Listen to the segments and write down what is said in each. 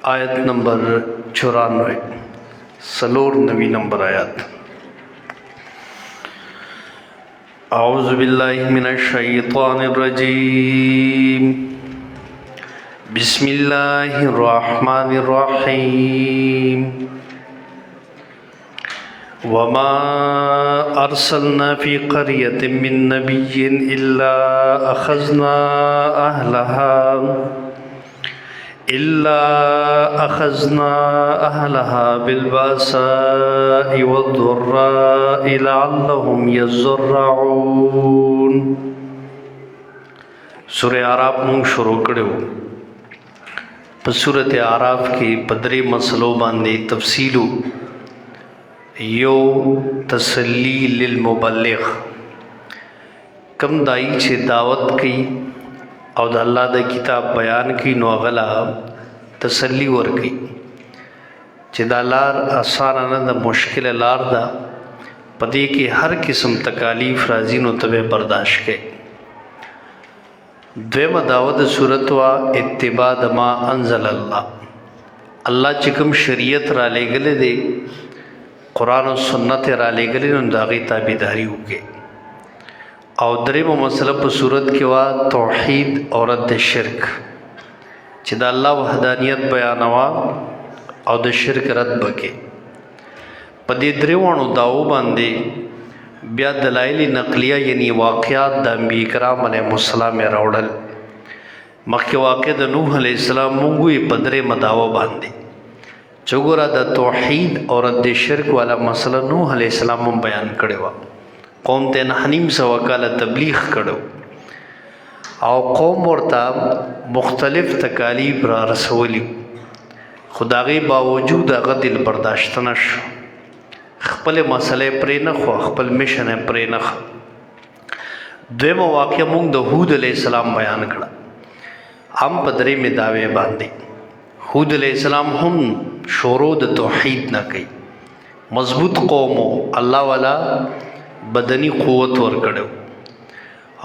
आयत नंबर 94 सलोर नवी नंबर आयत। औज़ु बिल्लाहि मिनश शैतानिर रजीम बिस्मिल्लाहिर रहमानिर रहीम वमा अरसलना फ़ी क़रियतिन मिन नबिय्यिन इल्ला अख़ज़ना अहलहा बिलबासाइ वद्दर्राइ लअल्लहुम यज़्ज़र्रऊन। सूरह आराफ मूँ शुरू करो। सूरत आराफ के पदरे मसलों बांधे तफसीलू यो तसल्ली लिल मुबल्लिग़ कम दाई छे दावत की और अल्लाह द किताब बयान की नोगला तसल्ली वर्की चिदा लार आसान न मुश्किल लार दा पदे के हर किस्म तकालीफ राजी नो तबे बर्दाश्त के। द्वेम दावत सूरत वा इत्तिबा मा अंजल अल्लाह चिकम शरीयत रा ले गले दे कुरान और सुन्नत रा ले गले दागी ताबेदारी होके। और दरेम मसलब सूरत के वा तौहीद और रद्द शिरक चिदा अल्लाह वहदानियत बयानवा और द शिरक रद्द बके। पदे दरेवाणु दावो बांधे ब्या दलाइल नकलिया यानी वाक़यात द अंबिया किराम अलैहिस्सलाम में रावड़ल मक्के वाक़े द नूह अलैहिस्सलाम मुंगुए पदरे मदावा बांधे चौगोरा द तौहीद और रद्द शिरक वाला मसला नूह अलैहिस्सलाम बयान करे वा कौम ते हनीम से वकाल तबलीग करो और कौम वर्ता मुख्तलिफ तकालीफ रा रसोली खुदागे बावजूद अगर दिल बर्दाश्त नश खपल मसले प्रे न खो खपल मिशन प्रे न ख। द्वेम वाक्य मूंग द हूद अलैहिस्सलाम बयान करा हम पदरे में दावे बांधे। हूद अलैहिस्सलाम हम शोरो द तौहीद न कई मजबूत कौमो अल्लाह वाला बदनी क़ुव्वत वर कड़ो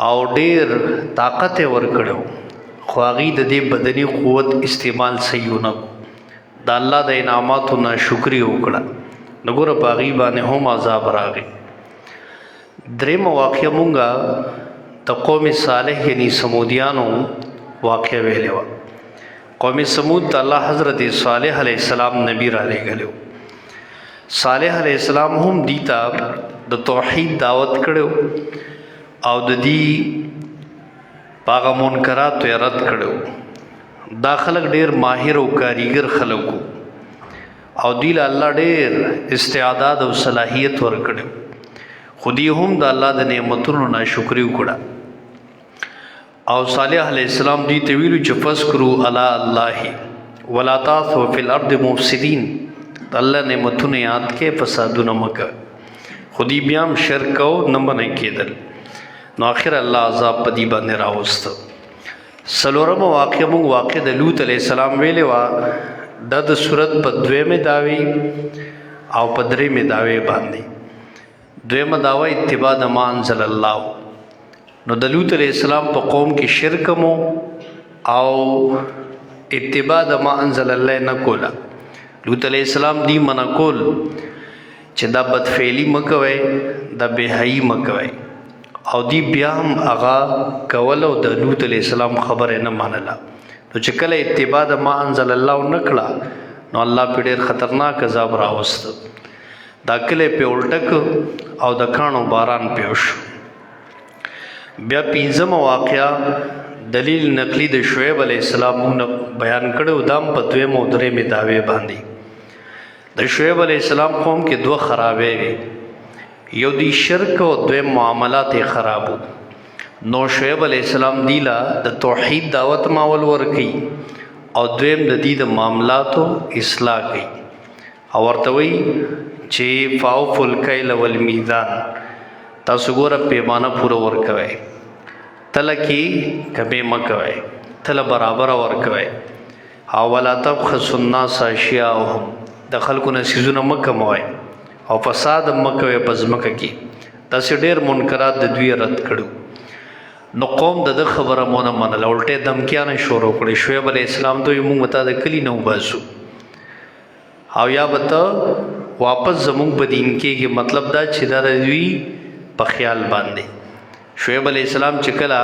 और ढेर ताकत वर कड़ो ख्वागी दे बदनी क़ुव्वत इस्तेमाल सही न द अल्लाह द इनामात ना शुक्रिया उकड़ा नगुर बागी बाने हम आज़ाब रागे। द्रेम वाक़या मूंगा त कौम सालेह यानी समूदियानो वाक़या वेलेवा कौम समूद त अल्लाह हज़रत सालेह अलैहिस्सलाम नबी रा ले गलो। सालेह अलैहिस्सलाम हम दीता द तौहीद दावत करो और दी पागा मुनकरात तो रद्द करो दाखलक ढेर माहिर और कारीगर खलको और दिल अल्लाह ढेर इस्तेआदाद और सलाहियत वर करो खुदी हम द अल्लाह द नेमतुन ना शुक्रिया उकड़ा। और सालेह अलैहिस्सलाम दी तवील फस्करू अला अल्लाह वला तासू फिल अर्द मुफसिदीन अल्लाह ने मतुन याद के फसादु नमक खुदी ब्याम शरको नंबर के दल नो आखिर अल्लाह अज़ाब पदी बने रावस्त। सलोरम वाक़या मूँ वाक़े द लूत अलैहिस्सलाम वेले वा दद सूरत पद्वे में दावे और पदरे में दावे बांधे। द्वेम दावा इत्तिबा मा अंज़ल अल्लाह नो द लूत अलैहिस्सलाम प कौम की शिरकमो और इत्तिबा मा अंज़ल अल्लाह न कोला लूत अलैहिस्सलाम दी मना कोल च दा बदफेली मकवे दा बेहई मकवे और दी ब्याम आगा कवलो द लूत अलैहिस्सलाम खबर है न मानला तो चकल इत्तिबा मा अंज़ल अल्लाह नकड़ा नो अल्लाह पे ढेर खतरनाक अज़ाब रावस्त दाकले पे उल्टक और दखानो बारान पेश। ब्या पीज़म वाक़या दलील नकली द शुएब अलैहिस्सलाम बयान करो दाम पद्वे मोदरे में दावे बांधी। द शुएब अलैहिस्सलाम कौम के दो खराबे यो दी शिरक और द्वे मामलात खराबो नो शुएब अलैहिस्सलाम दीला द तौहीद दावत मावल वर की और द्वेम द दी द मामलातो इस्लाह की और तवई चे फ़ाउ फुलकैल वल मीज़ान तासुगोर पैमाना पूरा वर कवे तल की कबे मकवे तल बराबर वर कवे वला तबख़सुन्ना साशियाहुम दखल को नसीज़ुन मकमवाए और फसाद मकवे पजमक की तस ढेर मुनकरात दुई रद्द कड़ू نو قوم د خبره مونه منله، الټه دمکیانه شروع کړي. شعیب علیه السلام ته موږ ته د کلی نه وباسو او یا به ته واپس زمونږ په دین کېږي. مطلب دا چې دا د دوی په خیال باندې شعیب علیه السلام چې کله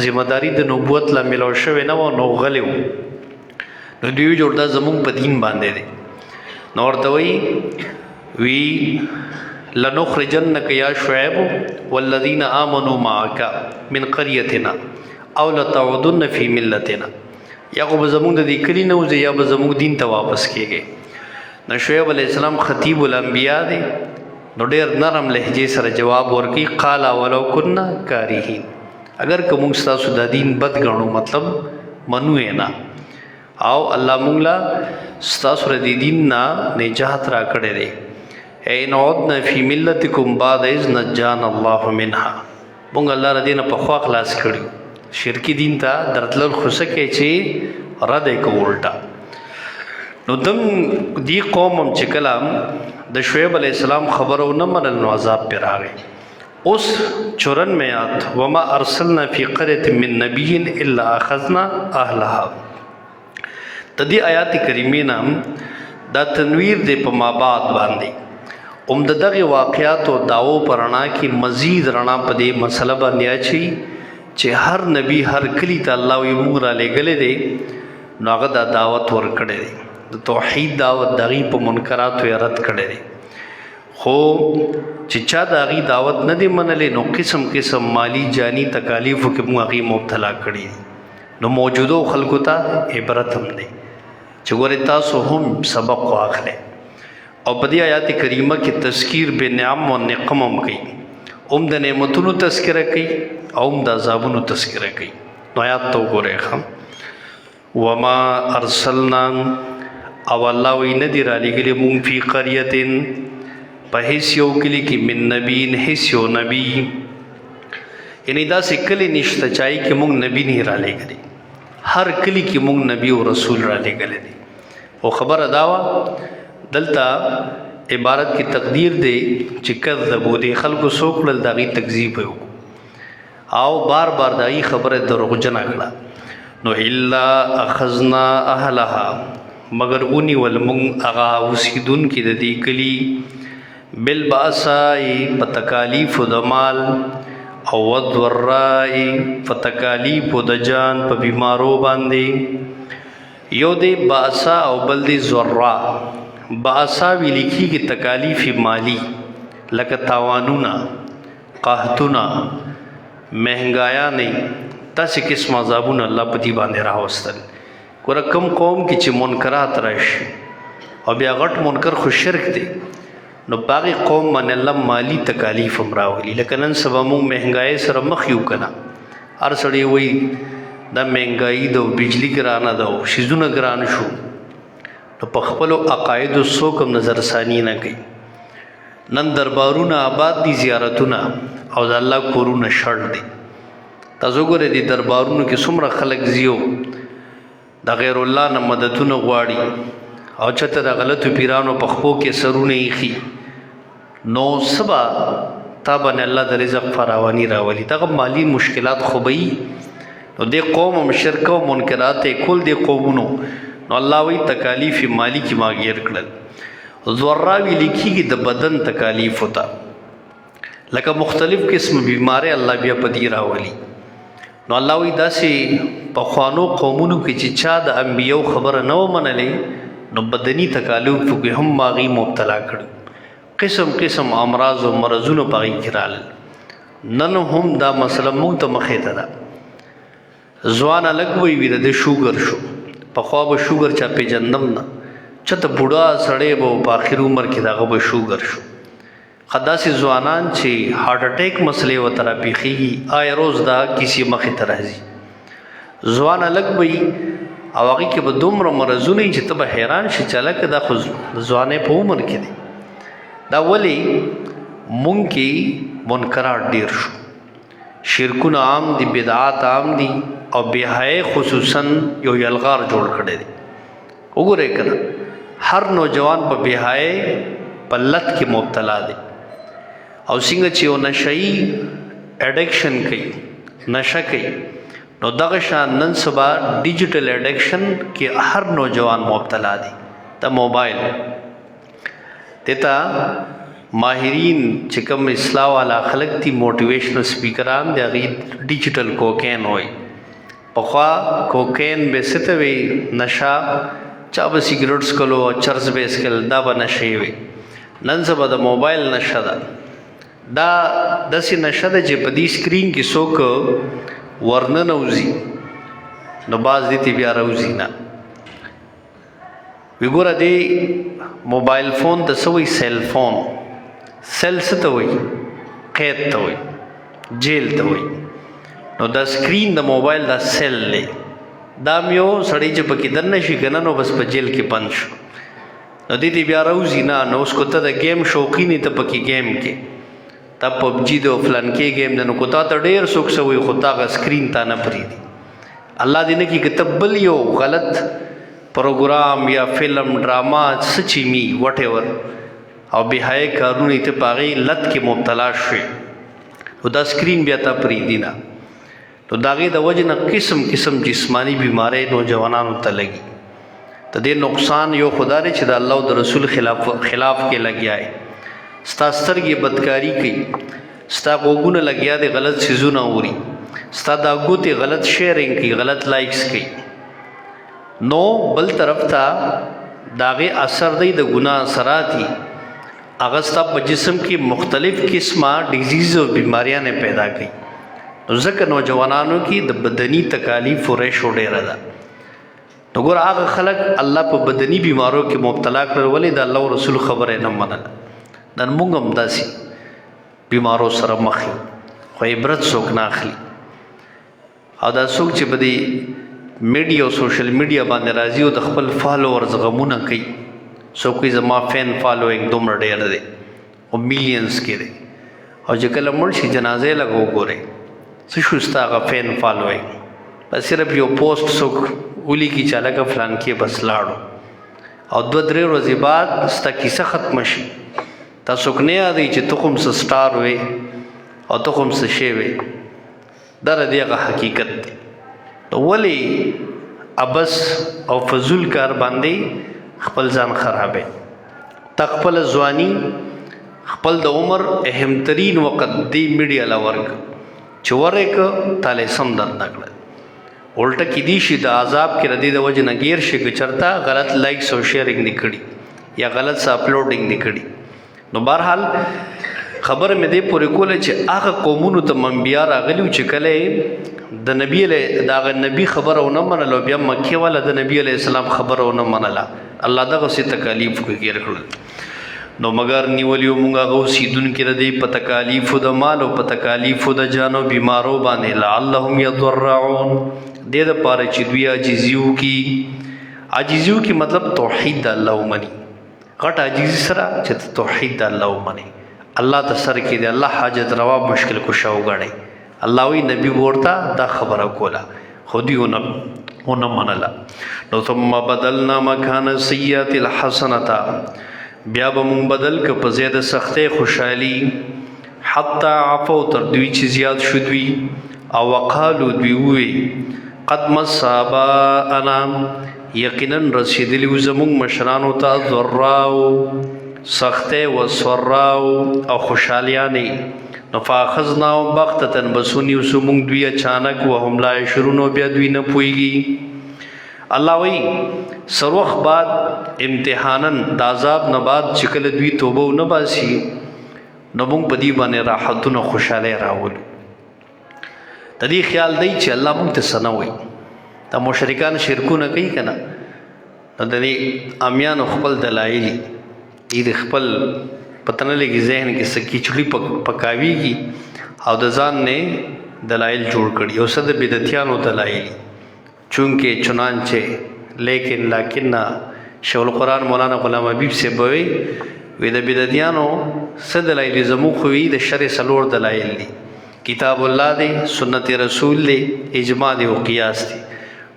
ذمہ داری د نبوت لا ملو شوی نه و نو غلی و، نو دوی جوړ دا زمونږ په دین باندې دی. نو ورته وی لنخرجنک یا شعیب والذین آمنوا معک من قریتنا او لتعودن فی ملتنا. یا خو به زمونږ د دې کلي نه وځئ یا به زمونږ دین ته واپس کېږئ. نو شعیب علیہ السلام خطیب الانبیاء دی، نو ډېر نرم لهجې سره جواب ورکوي. قال ولو كنا کارهین، اگر که موږ ستاسو دا دین بد ګڼو مطلب منو یې نه، او الله موږ له ستاسو د دین نه نجات را کړی دی. ان عدنا فی ملتکم بعد اذ نجانا الله منها، موږ الله ر دینه په خوا خلاص کړیو. شرکی دین ته درتلل خو څه کوي چې رد یې کو الټا. نو دم دی قوم هم چې کله د شعیب علیہ السلام خبرو نه منل نو عذاب پر راغی. اوس 94 وما ارسلنا فی قرية من نبی الا اخذنا اهلها. تدی آیات کریمه نام دا تنویر دی په مابعد باندې اوم دغه واقعات او داو پرانا کی مزید رڼا په دې مسله باندې اچي چې هر نبی هر کلی ته الله وي موږ را لېږلی دی، نو هغه دا دعوت ورکړی دی د توحید دعوت، د هغې په منکراتو یې رد کړی دی. خو چې چا د هغې دعوت نه دی منلی نو قسم قسم مالی جانی تکالیفو کې موږ هغې مبتلا کړي دي. نو موجودو خلکو ته عبرت هم دی چې ګورې تاسو هم سبق واخلئ. او په دې آیات کریمه کې تذکیر بے نعم و نقم هم کوي، هم د نعمتونو تذکره کوي او هم د عذابونو تذکره کوي. نو آیات ته وګورئ ښه. وما ارسلنا او الله وی ندی را لګلی مونږ فی قریتن په هیڅ یو کلي کې من نبین هیڅ یو نبی، یعنی داسې کلی نشته چای کې مونږ نبی نه را لګلی، هر کلی کې مونږ نبی او رسول را لګلی دی. او خبره دا وه دلته عبارت کی تقدیر دی چې کذبو دی خلکو څو کړل د هغې تکذیب یې او بار بار د هغې خبره دروغجنه کړه. نو الا اخذنا اهلها، مگر اونی والمونږ هغه اوسیدونکي د دې کلي بالباساء په تکالیفو د مال او والضراء په تکالیفو د جان په بیمارو باندې. یو دی باسا او بل دی ضرا. باسا ویل کېږي تکالیف مالی لکه تاوانونه، قحطونه، مهنګایانې، داسې قسم عذابونه الله په دې باندې راوستل. ګوره کم قوم کې چې منکرات راشي او بیا غټ منکر خو شرک دی، نو په هغې قوم باندې الله مالی تکالیف هم راولي. لکه نن سبا موږ مهنګایۍ سره مخ یو که نه، هر سړی وایي دا مهنګایي ده او بجلي ګرانه ده او شیزونه ګران شو، نو په خپلو عقایدو څوک هم نظرثاني نه کوي. نن دربارونه آباد دي، زیارتونه او د الله کورونه شړ دي. تاسو ګورئ دې دربارونو کې څومره خلک ځي د غیر الله نه مددونه غواړي او چېرته د غلطو پیرانو په خپو کې سرونه ایښي، نو سبا تا باندې الله د رزق فراواني راولي. دغه مالی مشکلات خو به وي. نو دې قوم هم شرک او منکرات یې کول دې قومونو، نو الله وایي تکالیف مالی کې ما ګیر کړل. ضرا ویل کېږي د بدن تکالیفو ته، لکه مختلف قسم بیماری الله بیا په دې راولي. نو الله وی داسې پخوانو قومونو کې چې چا د انبیو خبره نه ومنلې نو بدني تکالیفو کې هم هغوی مبتلا کړو، قسم قسم امراض او مرضونه په هغې کې رالل. نن هم دا مسله موږ ته مخې ته ده. ځوان هلک وایي ویره د شوګر شو، پخوا به شوګر چا پېژندم نه، چېرته بوډا سړی به په آخر عمر کې د هغه به شوګر شو. داسې ځوانان چې هارټ اټیک مسلې ورته راپېښېږي، آیا روز دا کیسې مخې ته راځي. ځوان هلک به وي او هغې کې به دومره مرضونه وي چې ته به حیران شي چې هلکه دا خو د ځوانۍ په عمر کې دی. دا ولې مونږ کې منکرات ډېر شو، شرکونه عام دي، بدعات عام دي او بېحیایي خصوصا یو یلغار جوړ کړی دی. وګورئ که نه هر نوجوان په بېحیایي په لت کې مبتلا دی. او څنګه چې یو نشهیي اډکشن کوي، نشه کوي. نو دغه شان نن سبا ډیجیټل اډکشن کې هر نوجوان مبتلا دی. د موبایل دته ماهرین چې کوم اصلاح والا خلق دي موټیویشنل سپیکران دی هغه ډیجیټل کوکین وای. پخوا کوکین به ستو وی نشا چا به سیګریټس کولو چرس به اسکل دا به نشي وي. نن سبا د موبایل نشه ده. دا داسې نشه ده چې په دې سکرین کې څوک ورننوځي نو باز دې تی بیا راوځي نه. وګوره دې موبایل فون ته څه وایي؟ سیل فون. سیل څه ته وایي؟ قید ته وایي، جیل ته وایي. نو دا سکرین د موبایل دا سیل دی. دا یو سړی چې پکې دننه شي که نه نو بس په جیل کې بند شو. نو دې تی بیا راوځي نه. نو اوس کو ته د گیم شوقین ته پکې گیم کې تا پبجي د فلان کې گیم د نو کو تا ته ډېر څوک څه وایي خو تا هغه سکرین تا نه پرېږدي. الله دې نه کړي که ته بل یو غلط پروګرام یا فلم ډراما څه چې می وټ ایور او بهای کارونه ته په هغې لت کې مبتلا شوې نو دا سکرین بیا تا پرېږدي نه. نو د هغې د وجې نه قسم قسم جسمانی بیماری نوجوانانو ته لګي. د دې نقصان یو خدا دی چې د الله او د رسول خلاف کې لګیا دی. ستا سترګې بدکاري کوي، ستا غوږونه لګیا دی غلط څیزونه اوري، ستا دا ګوتې غلط شیرینګ کوي، غلط لایکس کوي. نو بل طرف ته د هغې اثر دی د ګناه اثرات دي. هغه ستا په جسم کې مختلف قسمه ډیزیز او بیماریانې پیدا کوي. نو ځکه نوجوانانو کې د بدني تکالیف و ریشو ډېره ده. نو ګوره هغه خلک الله په بدني بیمارو کې مبتلا کړل ولې د الله او رسول خبره نه منله. نن موږ هم داسې بیمارو سره مخ یو خو عبرت څوک نه اخلي. او دا څوک چې په دې میډیا او سوشل میډیا باندې راځي او د خپل فالوورز غمونه کوي. څوک وایي زما فین فالوینګ دومره ډېر دی او میلیونز کې دی او چې کله مړ شي جنازې لږ وګورئ څه شو ستا هغه فین فالوینګ. بس صرف یو پوسټ څوک ولیکي چې هلکه فلان کې بس لاړو او 2-3 ورځې بعد ستا کیسه ختمه شي. تا څوک نه یادوي چې ته کوم څه سټار وې او ته کوم څه شی وې. دا د هغه حقیقت دی. ولې ابس او فضول کار باندې خپل ځان خرابې؟ تا خپل ځواني خپل د عمر اهمترین وخت دی میډیا له ورک چې ورکه تاله سم درد نکړه. الټه کې دی شي د عذاب کې ردی د وجه نه غیر شي که چرته غلط لایکس او شیرینګ نکړي یا غلط سا اپلوډینګ نکړي. نو بهرحال خبره مې دې پورې کوله چې هغه قومونو ته منبیا راغلي چې کله د نبی له دغه نبی خبره ونه منله بیا مکې والا د نبی علیه السلام خبره ونه منله الله دغه سي تکالیف کوي غیر کړل. نو مگر نیولیو مونږ هغه اوسیدونکي ردی په تکالیفو د مال او په تکالیفو د جانو بیمارو باندې لعلهم یضرعون دې دپاره چې دوی عاجزیو کی مطلب توحید د الله ومني. غټ عاجزي سره چې توحید د الله ومني الله ته سر کې دی الله حاجت روا مشکل کشا وګڼي. الله وی نبی ورته دا خبره کوله خو دوی ونه منله. نو ثم بدلنا مکان السیئات الحسنه بیا به مونږ بدل که په ځای د سختۍ خوشحالي حتی عفو تر دوی چې زیات شو دوی او وقالو دوی ووی قد مس آباءنا یقینا رسیدلی و زمونږ مشرانو ته ضراو سختۍ و سراو او خوشحالیانې نو فاخذناهم بغتة بس ونیوسو مونږ دوی اچانک وهم لا یشعرون بیا دوی نه پوهېږي. الله وی سر وخت بعد امتحانن د عذاب نه بعد چې کله دوی توبه ونه باسي نو موږ په دې باندې راحتونه خوشحالۍ راولو. د دې خیال دی چې الله موږ ته څه نه وایي. دا مشرکان شرکونه کوي که نه نو د دې امیانو خپل دلایل دي د خپل پته نه لګي ذهن کې څه کیچړي پکاویږي او د ځان نه دلایل جوړ کړي او څه د بدعتیانو دلایل چونکه چنانچه لیکن لکن شیخ القرآن مولانا غلام حبیب سے بوي وی د بدعتیانو څه دلایل زموږ خو وی د شر څلور دلایل دي کتاب الله دی سنت رسول دی اجماع دی او قیاس دی.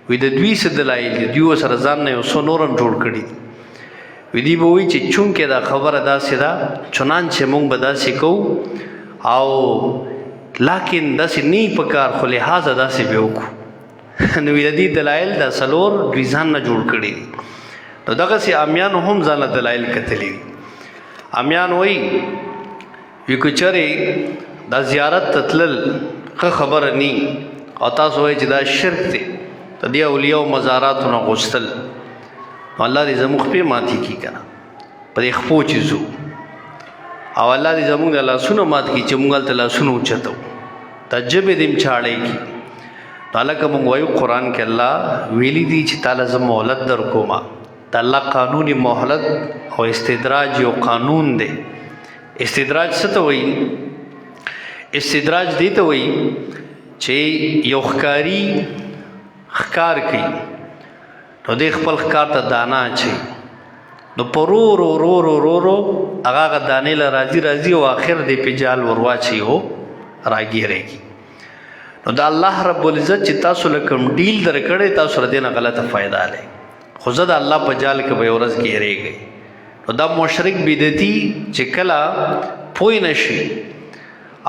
وی د دوی څه دلایل دي دوی سره ځان نه اوس نورم جوړ کړي. وی دی به وی چې چونکه دا خبره داسې ده چنانچه موږ به داسې کوو او لیکن داسې نه په کار خو لحاظه داسې به وکړو نو د دې دلایل د څلور دوی ځان نه جوړ کړي دي نو دغسې امیانو هم ځان له دلایل کتلي دي امیان وایي وي که چرې دا زیارت ته تلل ښه خبره ني او تاسو وایئ چې دا شرک دی د دې اولیاو مزاراتو نه غوښتل نو الله دې زموږ خپې ماتې کړي که نه په دې خپو چې ځو او الله دې زموږ د لاسونه مات کړي چې موږ هلته لاسونه اوچتو دا ژبې دې هم چاړی کړي نو هلکه موږ وایو قرآن کې الله ویلي دي چې تاله زه مهلت در کومه د الله قانوني مهلت او استدراج یو قانون دی استدراج څه ته وایي استدراج دې ته وایي چې یو ښکاري ښکار کوي نو دې خپل ښکار ته دانه اچوي نو په رو رو رو رو رو رو هغه دانې له راځي او آخر دې په جال ور واچوي او راګیرېږي نو د الله رب العزت چې تاسو له کوم ډیل درکړی تاسو له دې نه غلطه فایده اخلئ خو زه د الله په جال کې به یوه ورځ ګیرېږئ نو دا مشرک بدعتي چې کله پوه نه شي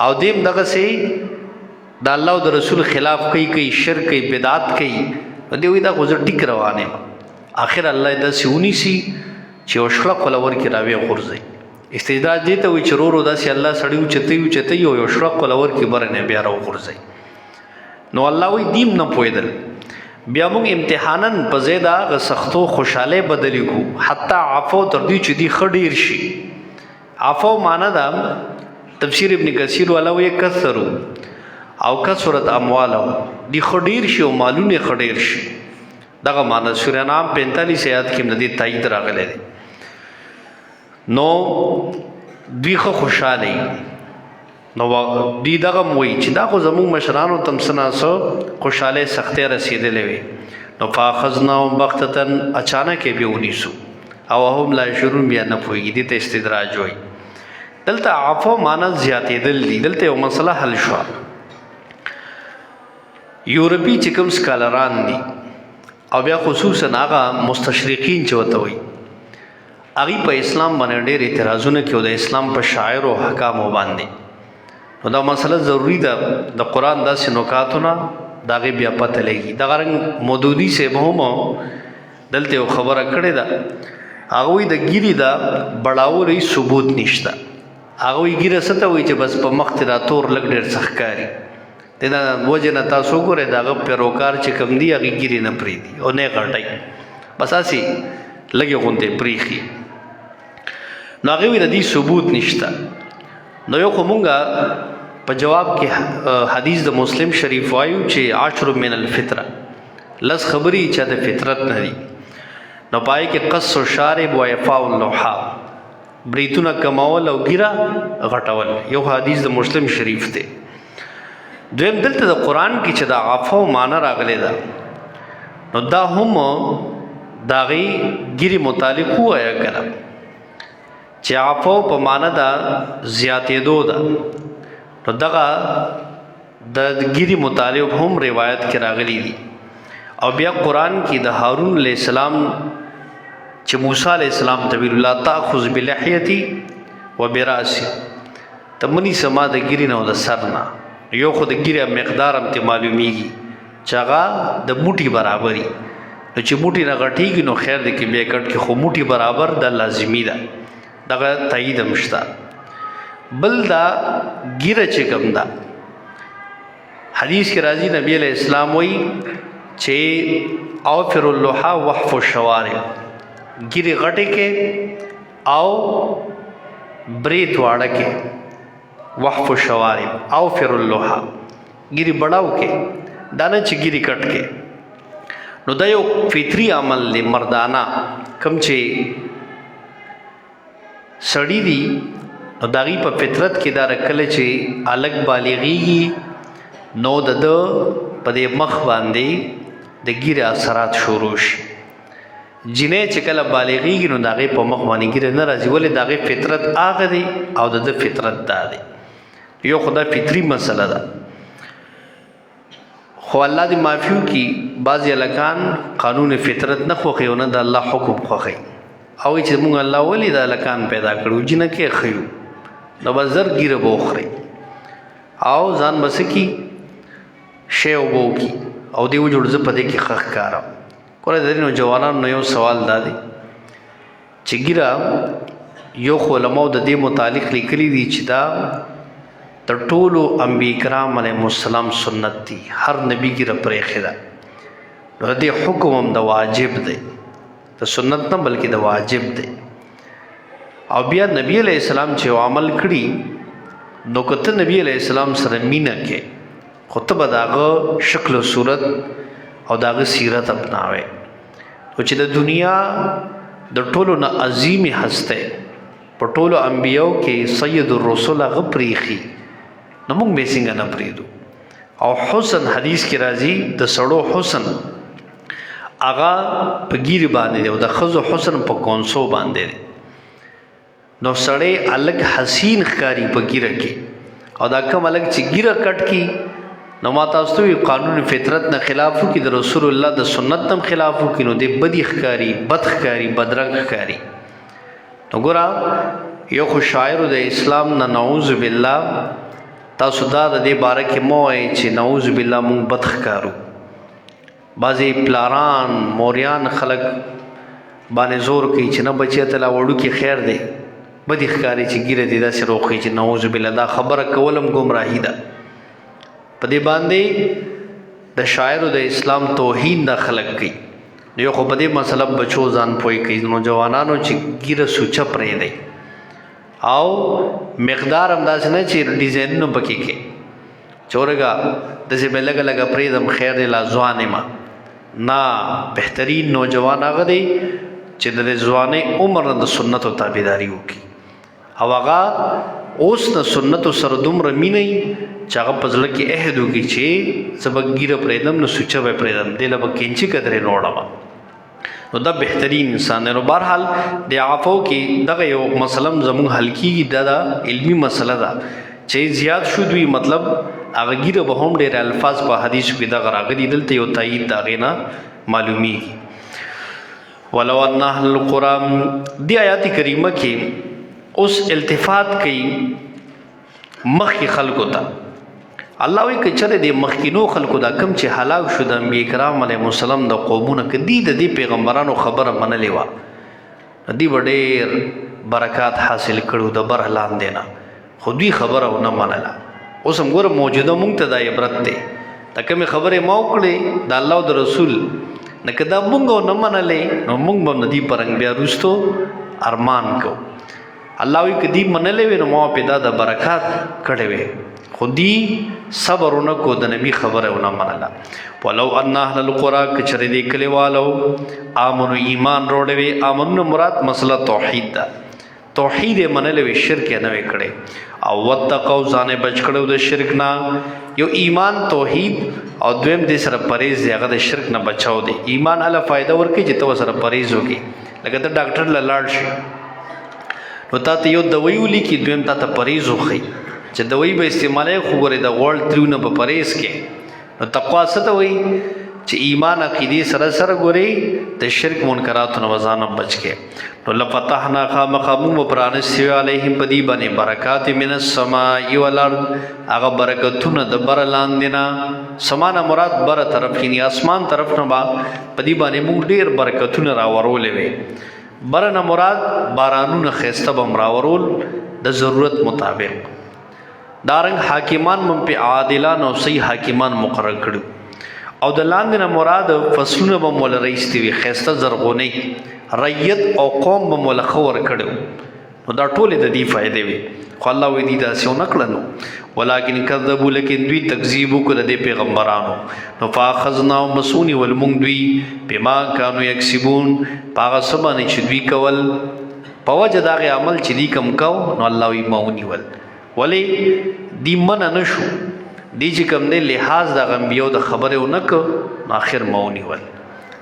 او دې هم دغسې د الله او د رسول خلاف کوي شرک کوي بدعت کوي نو دې وایي دا خو زه ټیک روان یم آخر الله یې داسې ونیسي چې یو شړق وله ورکړي راویې غورځوي استدراج دې ته وایي چې ورو ورو داسې الله سړی اوچتوي او یو شړق وله ورکړي بره نه بیا راوغورځوي نو الله وایي دیم نه پوهېدل بیا موږ امتحاناً په ځای د هغه سختو خوشحالۍ بدلې کړو حتی عفو تر دوی چې دوی ښه ډېر شي عفو معنا ده تفسیر ابن کثیر والا وایي کثرو او کثرت اموالو دوی ښه ډېر شي او مالونه یې ښه ډېر شي دغه معنا سوره انعام 45 آیات کې د دې تایید راغلی دی نو دوی ښه خوشحاله نو دوی دغه هم وایي چې دا خو زموږ مشرانو ته هم څه ناڅه خوشحالۍ سختۍ رسېدلې وې نو فاخذناهم بغتة اچانک یې بیا ونیسو او هم لا یشعرون بیا نه پوهېږي دې ته استدراج وایي دلته عفو معنا زیاتېدل دي دلته یو مسله حل شوه یورپي چې کوم سکالران دي او بیا خصوصا هغه مستشرقین چې ورته وایي هغوی په اسلام باندې ډېر اعتراضونه کوي د اسلام په شاعرو حکامو باندې نو دا مسله ضروری ده د قرآن داسې نکاتو نه د هغې بیا پته لګي دغه رنګ مودودي صاحب هم دلته یو خبره کړې ده هغه وایي د ګیرې د بړاولو هېڅ ثبوت نشته هغه وایي ګیره څه ته وایي چې بس په مخ دا تور لږ ډېر څه ښکاري د نه وجې نه تاسو وګورئ د هغه پیروکار چې کوم دي هغې ګیرې نه پرېږدي او نه یې غټئ بس هسې لږې غوندې پرېښي نو هغې وایي د دې ثبوت نشته نو یو خو مونږه په جواب کې حدیث د مسلم شریف وایو چې 10 من الفطره لس خبرې چې د فطرت نه دي نو پای کې قص و شارب و اعفاء اللحى بریتونه کمول او ګیره غټول یو حدیث د مسلم شریف دی دویم دلته د قرآن کې چې د عفو معنی راغلی ده نو دا هم د هغې ګیرې متعلق ووایه که نه چې عفو په معنا د زیاتېدو ده نو دغه د ګیرې متعلق هم روایت کې راغلی دي او بیا قرآن کې د هارون علیه السلام چې موسی علیه السلام ته ویل لا تأخذ بلحیتي و برأسي ته منی سما د ګیرې نه او د سر نه یو خو د ګیرې مقدار هم ته معلومیږي چې هغه د موټي برابري نو چې موټي نه غټېږي نو خیر دی کې بیا کټ کې خو موټي برابر د لازمي ده دغه تایید هم شته بل دا ګیره چې کوم ده حدیث کې راځي نبی علیہ السلام وایي چې اوفر اللحى وحف الشوارب ګیرې غټې کې او برید واړه کې وحف الشوارب اوفر اللحى ګیرې بڑاو کې دا نه چې ګیرې کټ کې نو دا یو فطري عمل دی مردانه کوم چې سړی دی نو د هغې په فطرت کې دا کله چې هلک بالغېږي نو د ده په دې مخ باندې د ګیرې اثرات شروع شي جنۍ چې کله بالغېږي نو د هغې په مخ باندې ګیره نه راځي ولې د هغې فطرت هغه دی او د ده فطرت دا دی یو خو دا فطري مسله ده خو الله دې معافي وکړي بعضې هلکان قانون فطرت نه خوښوي او نه د الله حکم خوښوي او چې موږ الله ولې دا هلکان پیدا کړو جنکې ښیو نو به زر ګیره به وخورئ او ځان بس کی شی وبو کی او دی وجوړ ز پدې کې خخ کارم کله د نو جوانانو نو یو سوال دادی چې ګیرا یو علماء د دې متعلق لیکلي دي چې دا د ټولو انبیاء کرام علیهم السلام سنت دي هر نبی ګیرا پرې خدا نو دې حکم هم د واجب دی د سنت نه بلکې د واجب دی او بیا نبی علیہ السلام چې عمل کړي نو کته نبی علیہ السلام سره مینه کې خطبه داغه شکل او صورت او داغه سیرت اپناوي او چې د دنیا د ټولو نه عظیم هسته په ټولو انبیو کې سید الرسول غپریخي نو موږ به څنګه نه پریدو او حسن حدیث کې راځي د سړو حسن اغا په ګیر باندې او د خزو حسن په کونسو باندې نو سړی الګ حسین ښکاری په ګیره کې او دا کوم الګ چې ګیره کټ کی نو ما تاسو ته قانون فطرت نه خلاف کی د رسول الله د سنت نم خلاف کی نو د بدی ښکاری بد ښکاری بدرنګ ښکاری نو ګورا یو خو شاعر د اسلام نه نعوذ بالله تاسو دا د دې باره کې مو چې نعوذ بالله مونږ بد ښکارو بعضی پلاران موریان خلق باندې زور کوي چې نه بچی ته لا وړو کې خیر دی بدی ښکاری چې ګیره دي دا سره روخي چې نعوذ بالله دا خبره کولم گمراهی ده په دې باندې د شاعر د اسلام توهین د خلق کوي یو خو په دې مسله بچو ځان پوي کوي نو جوانانو چې ګیره سوچ پرې دی او مقدار انداز نه چې ډیزاین نو پکې کې چورګه د څه بلګ لګ پرې دم خیر لا ځوانه ما نا بهترین نوجوان هغه دی چې د ځواني عمر د سنت او تابعداري وکي او هغه اوس د سنت سره دومره مینه چې هغه پزړه کې عہد وکي چې سبق ګیره پرېدم نو سوچ به پرېدم دله بکینچی قدرې نوړم نو دا بهترین انسان دی نو بهرحال د عفو کې دغه یو مسله زموږ حل کیږي دا علمی مسله ده چې زیات شو دوی مطلب هغه ګیره به هم ډېر الفاظ په حدیث کې دا راغلي دلته یو تایید دا غینا معلومی ولو ان اهل القرآن دی آیات کریمه کې اوس التفات کوي مخکې خلکو ته الله وی کچره د مخکینو خلکو دا کم چې هلاک شو د انبیاء کرام علیهم السلام د قومونه کدی د دې پیغمبرانو خبره منلې و دی وړې برکات حاصل کړو د بر لاندې نه خو دوی خبره ونه منله اوس هم ګوره موجوده مونږ ته دا عبرت دی دا کومې خبرې ما وکړې د الله او د رسول نه که دا مونږ نه منلې نو مونږ به نه دي پرنګ بیا وروستو ارمان کو الله وی کدی منلې وي نو ما پیدا د برکات کړې وي خودی صبرونه کو د نبی خبره ونه منله ولو ان اهل القرى کچری دی کلیوالو امنو ایمان روړوي امنو مراد مسله توحید ده توحید منلې وي شرک نه وکړي او وتقوا ځان بچ کړو د شرک نه یو ایمان توحید او دویم دې سره پرهیز دی هغه د شرک نه بچاو دی ایمان اله فائدہ ورکړي چې تو سره پرهیز وکړي لکه ته ډاکټر لاړ شي نو تاسو یو دوايي ولیکي دویم تاسو پرهیز وکړي چې دوايي به استعمالای خو غره د ورلد تریونه په پرهیز کې نو تقوا څه ته وایي چې ایمان عقیده سره سره ګوري د شرک منکرات نو وزانه بچ کې نو لفتحنا خامخمو پرانستی علیهم پدی باندې برکات من السماء والارض هغه برکتونه د بر لاندینا سمانه مراد بر طرف کې اسمان طرف نه با پدی باندې موږ ډیر برکتونه راورولې وي برنه مراد بارانونه خسته بم راورول د ضرورت مطابق دارنګ حاکمان مم په عادلان او صحیح حاکمان مقرر کړو او د لاندې نه مراد فصلونه به مول رئیستی وي خسته زرغونی ریت او قوم به مول خور کړو نو دا ټول د دې فائدې وي خو الله وی دي دا څو نکړنو ولکن کذبوا لکن دوی تکذیب وکړه د پیغمبرانو نو فاخذنا مسونی والمون دوی بما كانوا یکسبون پاغه سبانه چې دوی کول په وجه دا عمل چې دی کم کو نو الله وی مونی ول ولی دی من نشو دی چې کوم نه لحاظ د غنبیو د خبره ونک اخر مونی ول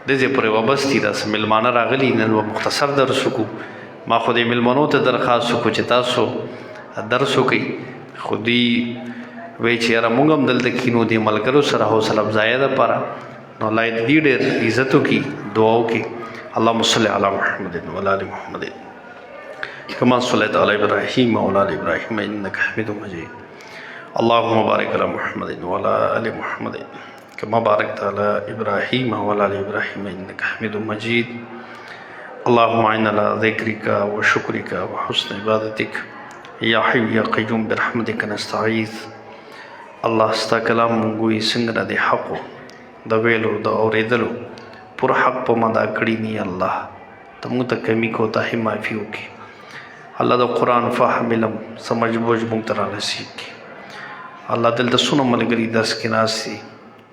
د دې پر وبستی د ملمانه راغلی نن مختصر درس کو ما خو دې ملمنو ته درخواست کو چې تاسو درس وکي خودي وی چې را مونږ هم دلته کینو دې ملګرو سره حوصله افزای ده پر نو لای دې ډېر عزت وکي دعا وکي اللهم صل علی محمد و علی ال محمد كما صليت على إبراهيم وعلى آل إبراهيم إنك حميد مجيد اللهم بارك على محمد وعلى آل محمد كما باركت على إبراهيم وعلى آل إبراهيم إنك حميد مجيد اللهم أعنا على ذكرك وشكرك وحسن عبادتك يا حي يا قيوم برحمتك نستعيذ الله ستا کلام مونږ څنګه د حق د ویلو د اورېدلو پوره حق په ما دا کړی نی الله ته موږ ته کمی کوتاهي معافي وکړي الله د قرآن فهم علم سمجھ بوجھ موږ ته رانصیب کړي الله دلته څونه ملګري درس کې ناست دي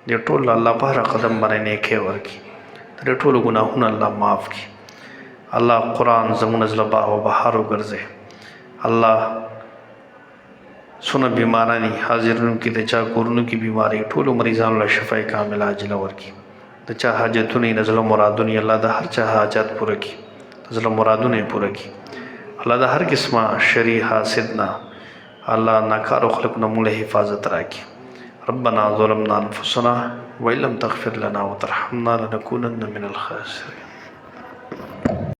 د ټول الله په هر قدم باندې نیکۍ ورکړي د ټولو ګناهونه الله معاف کړي الله قرآن زموږ زړه باغ و بهار وګرځي الله څونه بیمارانی حاضرونو کې د چا کورونو کې بیماری ټولو مریضانو له شفای کامله عاجله ورکړي د چا حاجتونه یې د زړه مرادونه الله د هر چا حاجت پوره کړي د زړه مرادونه یې پوره کړي الله د هر قسمه شري حاسد نه الله ناکارو خلق نه موږ له حفاظت راکړي ربنا ظلمنا انفسنا وان لم تغفر لنا وترحمنا لنكونن من الخاسرين